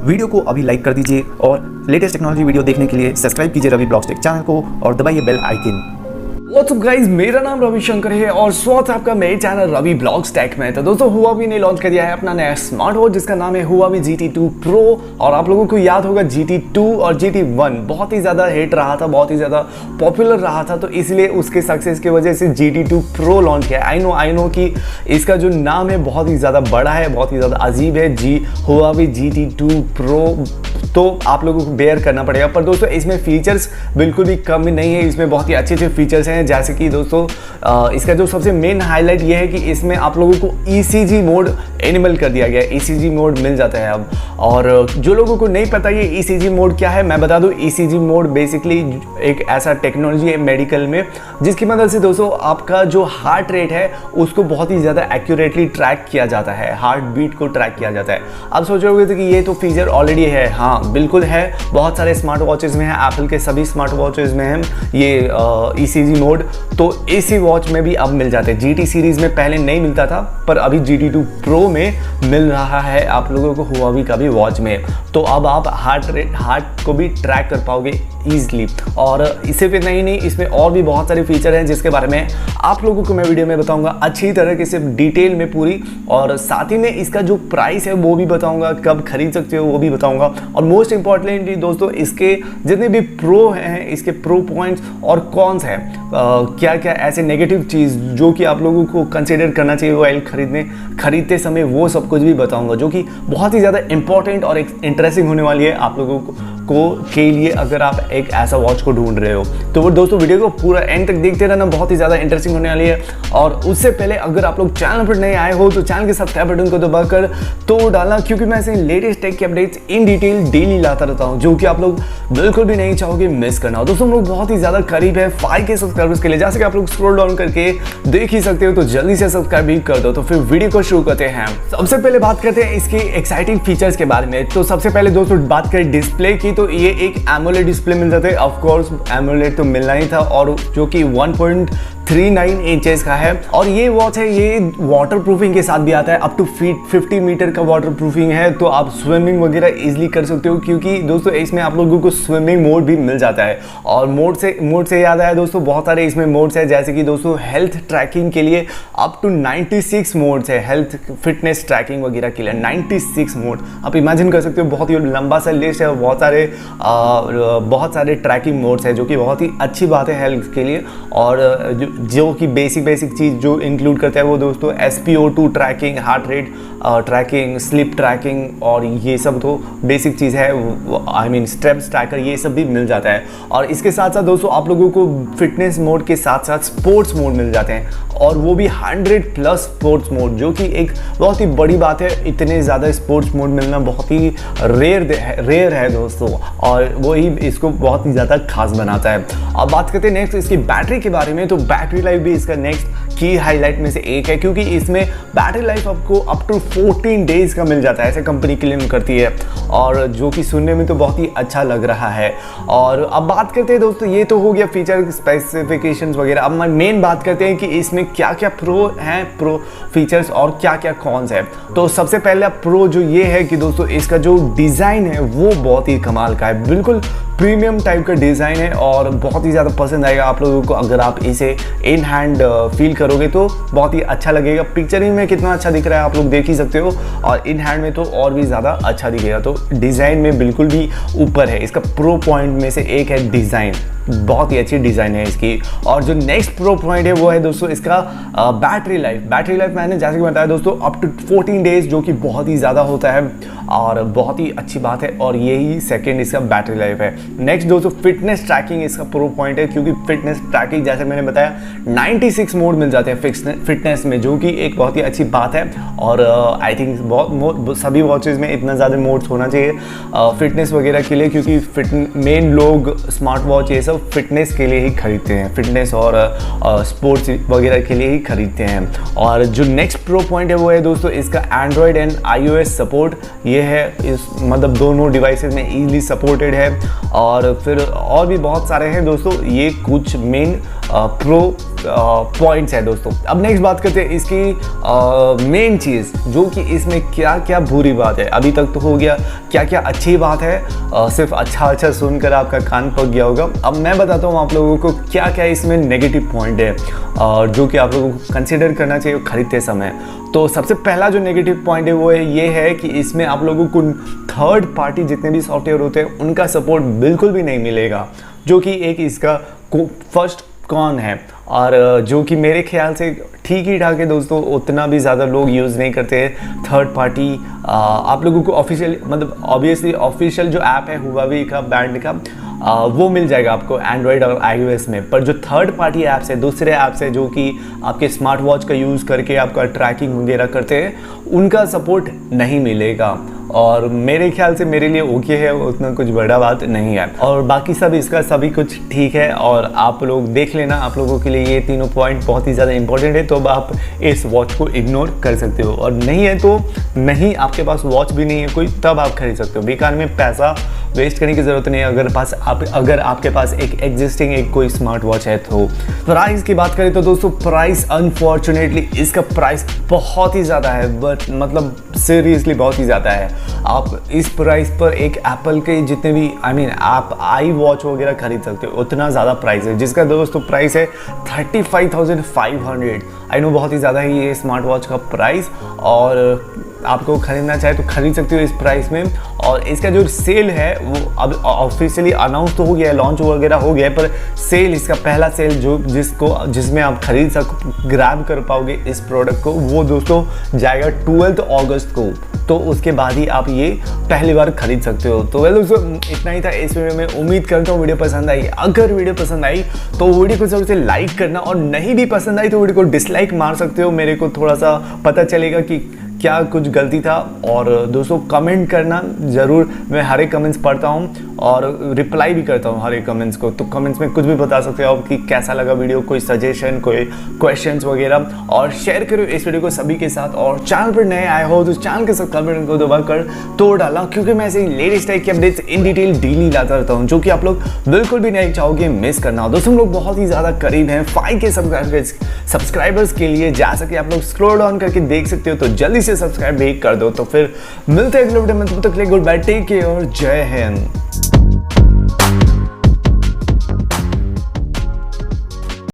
Video को अभी like कर दीजिए और लेटेस्ट टेक्नोलॉजी वीडियो देखने के लिए सब्सक्राइब कीजिए रवि ब्लॉग्स टेक चैनल को और दबाइए bell icon. What's up guys, मेरा नाम रविशंकर है और स्वागत है आपका मेरे चैनल रवि ब्लॉग्स टेक में। तो दोस्तों हुआवी ने लॉन्च कर दिया है अपना नया स्मार्ट वॉच जिसका नाम है हुआवी GT2 Pro। और आप लोगों को याद होगा GT2 और GT1 बहुत ही ज़्यादा हिट रहा था, बहुत ही ज़्यादा पॉपुलर रहा था, तो इसलिए उसके सक्सेस की वजह से GT2 Pro लॉन्च किया। आई नो कि इसका जो नाम है बहुत ही ज़्यादा बड़ा है, बहुत ही ज़्यादा अजीब है, हुआवी GT2 Pro, तो आप लोगों को बेयर करना पड़ेगा। पर दोस्तों इसमें फीचर्स बिल्कुल भी कम नहीं है, इसमें बहुत ही अच्छे अच्छे फीचर्स हैं। जैसे कि दोस्तों इसका जो सबसे मेन हाईलाइट ये है कि इसमें आप लोगों को ECG मोड एनिबल कर दिया गया है, ECG मोड मिल जाता है अब। और जो लोगों को नहीं पता ये ECG मोड क्या है, मैं बता दूं, ECG मोड बेसिकली एक ऐसा टेक्नोलॉजी है मेडिकल में जिसकी मदद से दोस्तों आपका जो हार्ट रेट है उसको बहुत ही ज़्यादा एक्यूरेटली ट्रैक किया जाता है, हार्ट बीट को ट्रैक किया जाता है। आप सोच रहे होंगे कि ये तो फीचर ऑलरेडी है, हाँ बिल्कुल है, बहुत सारे स्मार्ट वॉचेज़ में है, एप्पल के सभी स्मार्ट वॉचेज़ में है ये ECG मोड। तो इसी वॉच में भी अब मिल जाते हैं, GT सीरीज़ में पहले नहीं मिलता था पर अभी GT2 Pro में मिल रहा है आप लोगों को हुआवी का भी वॉच में। तो अब आप हार्ट को भी ट्रैक कर पाओगे ईजिली। और इसे भी नहीं, इसमें और भी बहुत सारे फीचर हैं जिसके बारे में आप लोगों को मैं वीडियो में बताऊंगा अच्छी तरह से, डिटेल में पूरी। और साथ ही में इसका जो प्राइस है वो भी बताऊंगा, कब खरीद सकते हो वो भी बताऊंगा। और मोस्ट इंपॉर्टेंटली दोस्तों इसके जितने भी प्रो हैं, इसके प्रो पॉइंट्स और कॉन्स हैं, क्या क्या ऐसे नेगेटिव चीज़ जो कि आप लोगों को कंसिडर करना चाहिए मोबाइल खरीदते समय, वो सब कुछ भी बताऊंगा, जो कि बहुत ही ज़्यादा इंपॉर्टेंट और इंटरेस्टिंग होने वाली है आप लोगों के लिए अगर आप एक ऐसा वॉच को ढूंढ रहे हो। तो वो दोस्तों वीडियो को पूरा एंड तक देखते रहना, बहुत ही ज़्यादा इंटरेस्टिंग होने वाली है। और उससे पहले अगर आप लोग चैनल पर नए आए हो तो चैनल के सब्सक्राइब बटन को दबाकर तो डालना, क्योंकि मैं ऐसे लेटेस्ट टेक के अपडेट्स इन डिटेल डेली लाता रहता हूँ जो कि आप लोग बिल्कुल भी नहीं चाहोगे मिस करना। दोस्तों हम लोग बहुत ही ज़्यादा करीब है 5K सब्सक्राइबर्स के लिए, जैसे कि आप लोग स्क्रॉल डाउन करके देख ही सकते हो, तो जल्दी से सब्सक्राइब भी कर दो। तो फिर वीडियो को शुरू करते हैं। सबसे पहले बात करते हैं इसके एक्साइटिंग फीचर्स के बारे में। तो सबसे पहले दोस्तों बात करें डिस्प्ले की, तो ये एक AMOLED डिस्प्ले मिल जाता है। ऑफ कोर्स AMOLED तो मिलना ही था, और जो कि 1.39 इंचेस का है। और ये वॉच है, ये वाटर प्रूफिंग के साथ भी आता है, अप टू 50 मीटर का वाटर प्रूफिंग है, तो आप स्विमिंग वगैरह इजीली कर सकते हो, क्योंकि दोस्तों इसमें आप लोगों को स्विमिंग मोड भी मिल जाता है। और मोड से याद आया दोस्तों, बहुत सारे इसमें मोड्स है, जैसे कि दोस्तों हेल्थ ट्रैकिंग के लिए अप टू 96 मोड्स है, हेल्थ फिटनेस ट्रैकिंग वगैरह के लिए 96 मोड। आप इमेजिन कर सकते हो, बहुत ही लंबा सा लिस्ट है, बहुत सारे ट्रैकिंग मोड्स है, जो कि बहुत ही अच्छी बात है हेल्थ के लिए। और जो कि बेसिक चीज़ जो इंक्लूड करता है वो दोस्तों SpO2 tracking, heart rate tracking, sleep tracking, और ये सब तो बेसिक चीज़ है, आई मीन स्टेप्स ट्रैकर, ये सब भी मिल जाता है। और इसके साथ साथ दोस्तों आप लोगों को फिटनेस मोड के साथ साथ स्पोर्ट्स मोड मिल जाते हैं, और वो भी 100+ स्पोर्ट्स मोड, जो कि एक बहुत ही बड़ी बात है। इतने ज़्यादा स्पोर्ट्स मोड मिलना बहुत ही रेयर है दोस्तों, और वही इसको बहुत ही ज़्यादा खास बनाता है। अब बात करते हैं नेक्स्ट इसकी बैटरी के बारे में। तो बैटरी लाइफ भी इसका नेक्स्ट की हाईलाइट में से एक है, क्योंकि इसमें बैटरी लाइफ आपको अप टू 14 डेज का मिल जाता है, ऐसे कंपनी क्लेम करती है, और जो कि सुनने में तो बहुत ही अच्छा लग रहा है। और अब बात करते हैं दोस्तों, ये तो हो गया फीचर स्पेसिफिकेशंस वगैरह। अब मेन बात करते हैं कि इसमें क्या क्या प्रो फीचर्स और क्या क्या कॉन्स है। तो सबसे पहले प्रो जो ये है कि दोस्तों इसका जो डिज़ाइन है वो बहुत ही कमाल का है, बिल्कुल प्रीमियम टाइप का डिज़ाइन है, और बहुत ही ज़्यादा पसंद आएगा आप लोगों को। अगर आप इसे इन हैंड फील करोगे तो बहुत ही अच्छा लगेगा। पिक्चरिंग में कितना अच्छा दिख रहा है आप लोग देख ही सकते हो, और इन हैंड में तो और भी ज़्यादा अच्छा दिखेगा। तो डिज़ाइन में बिल्कुल भी ऊपर है, इसका प्रो पॉइंट में से एक है डिज़ाइन, बहुत ही अच्छी डिज़ाइन है इसकी। और जो नेक्स्ट प्रो पॉइंट है वो है दोस्तों इसका बैटरी लाइफ मैंने जैसे कि बताया दोस्तों अप टू 14 डेज, जो कि बहुत ही ज़्यादा होता है और बहुत ही अच्छी बात है। और यही सेकंड इसका बैटरी लाइफ है। नेक्स्ट दोस्तों फिटनेस ट्रैकिंग इसका प्रो पॉइंट है, क्योंकि फिटनेस ट्रैकिंग जैसे मैंने बताया 96 मोड मिल जाते हैं फिटनेस में, जो कि एक बहुत ही अच्छी बात है। और आई थिंक सभी वॉचेज़ में इतना ज़्यादा मोड्स होना चाहिए फिटनेस वगैरह के लिए, क्योंकि मेन लोग स्मार्ट वॉच ये सब फिटनेस के लिए ही खरीदते हैं, फिटनेस और स्पोर्ट्स वगैरह के लिए ही खरीदते हैं। और जो नेक्स्ट प्रो पॉइंट है वो है दोस्तों इसका एंड्रॉयड एंड iOS सपोर्ट, ये है इस मतलब दोनों डिवाइसेस में ईजिली सपोर्टेड है। और फिर और भी बहुत सारे हैं दोस्तों, ये कुछ मेन प्रो पॉइंट्स है दोस्तों। अब नेक्स्ट बात करते हैं इसकी मेन चीज़, जो कि इसमें क्या क्या बुरी बात है। अभी तक तो हो गया क्या क्या अच्छी बात है, सिर्फ अच्छा सुनकर आपका कान पक गया होगा। अब मैं बताता हूँ आप लोगों को क्या क्या इसमें नेगेटिव पॉइंट है जो कि आप लोगों को कंसिडर करना चाहिए खरीदते समय। तो सबसे पहला जो नेगेटिव पॉइंट है वो ये है कि इसमें आप लोगों को थर्ड पार्टी जितने भी सॉफ्टवेयर होते हैं उनका सपोर्ट बिल्कुल भी नहीं मिलेगा, जो कि एक इसका फर्स्ट कॉन है। और जो कि मेरे ख्याल से ठीक ही ठाक है दोस्तों, उतना भी ज़्यादा लोग यूज़ नहीं करते हैं थर्ड पार्टी। आप लोगों को ऑफिशियल मतलब ऑब्वियसली ऑफिशियल जो ऐप है हुआवी का ब्रांड का वो मिल जाएगा आपको एंड्रॉयड और iOS में। पर जो थर्ड पार्टी ऐप्स है, दूसरे ऐप्स है जो कि आपके स्मार्ट वॉच का यूज़ करके आपका ट्रैकिंग वगैरह करते हैं, उनका सपोर्ट नहीं मिलेगा। और मेरे ख्याल से मेरे लिए ओके है, उतना कुछ बड़ा बात नहीं है। और बाकी सब इसका सभी कुछ ठीक है और आप लोग देख लेना, आप लोगों के लिए ये तीनों पॉइंट बहुत ही ज़्यादा इंपॉर्टेंट है। तो अब आप इस वॉच को इग्नोर कर सकते हो, और नहीं है तो नहीं, आपके पास वॉच भी नहीं है कोई, तब आप खरीद सकते हो। बेकार में पैसा वेस्ट करने की ज़रूरत नहीं है अगर आपके पास एक एग्जिस्टिंग एक कोई स्मार्ट वॉच है तो। प्राइस की बात करें तो दोस्तों प्राइस अनफॉर्चुनेटली इसका प्राइस बहुत ही ज़्यादा है, बट मतलब सीरियसली बहुत ही ज़्यादा है। आप इस प्राइस पर एक एप्पल के जितने भी आप आई वॉच वगैरह खरीद सकते हो, उतना ज़्यादा प्राइस है, जिसका दोस्तों प्राइस है 35,500। आई नो बहुत ही ज़्यादा है ये स्मार्ट वॉच का प्राइस, और आपको खरीदना चाहे तो खरीद सकते हो इस प्राइस में। और इसका जो सेल है वो अब ऑफिशियली अनाउंस तो हो गया है, लॉन्च वगैरह हो गया है, पर सेल इसका पहला सेल जिसमें आप ग्रैब कर पाओगे इस प्रोडक्ट को, वो दोस्तों जाएगा 12 अगस्त को। तो उसके बाद ही आप ये पहली बार खरीद सकते हो। तो वेल दोस्तों इतना ही था इस वीडियो में। उम्मीद करता हूँ वीडियो पसंद आई। अगर वीडियो पसंद आई तो वीडियो को जरूर से लाइक करना, और नहीं भी पसंद आई तो वीडियो को डिसलाइक मार सकते हो। मेरे को थोड़ा सा पता चलेगा कि क्या कुछ गलती था। और दोस्तों कमेंट करना ज़रूर, मैं हर एक कमेंट्स पढ़ता हूँ और रिप्लाई भी करता हूँ हर एक कमेंट्स को। तो कमेंट्स में कुछ भी बता सकते हो कि कैसा लगा वीडियो, कोई सजेशन, कोई क्वेश्चंस वगैरह, और शेयर करो इस वीडियो को सभी के साथ। और चैनल पर नए आए हो तो चैनल के साथ कमेंट को दबाकर तोड़ डालना, क्योंकि मैं ऐसे लेटेस्ट टाइप की अपडेट्स इन डिटेल डेली लाता रहता हूँ, जो कि आप लोग बिल्कुल भी नहीं चाहोगे मिस करना। दोस्तों हम लोग बहुत ही ज़्यादा करीब हैं 5K सब्सक्राइबर्स के लिए, जा सके आप लोग स्क्रॉल डाउन करके देख सकते हो, तो जल्दी से सब्सक्राइब भी कर दो। तो फिर मिलते हैं अगले वीडियो में, तब तक के लिए गुड बाय, टेक केयर और जय हिंद।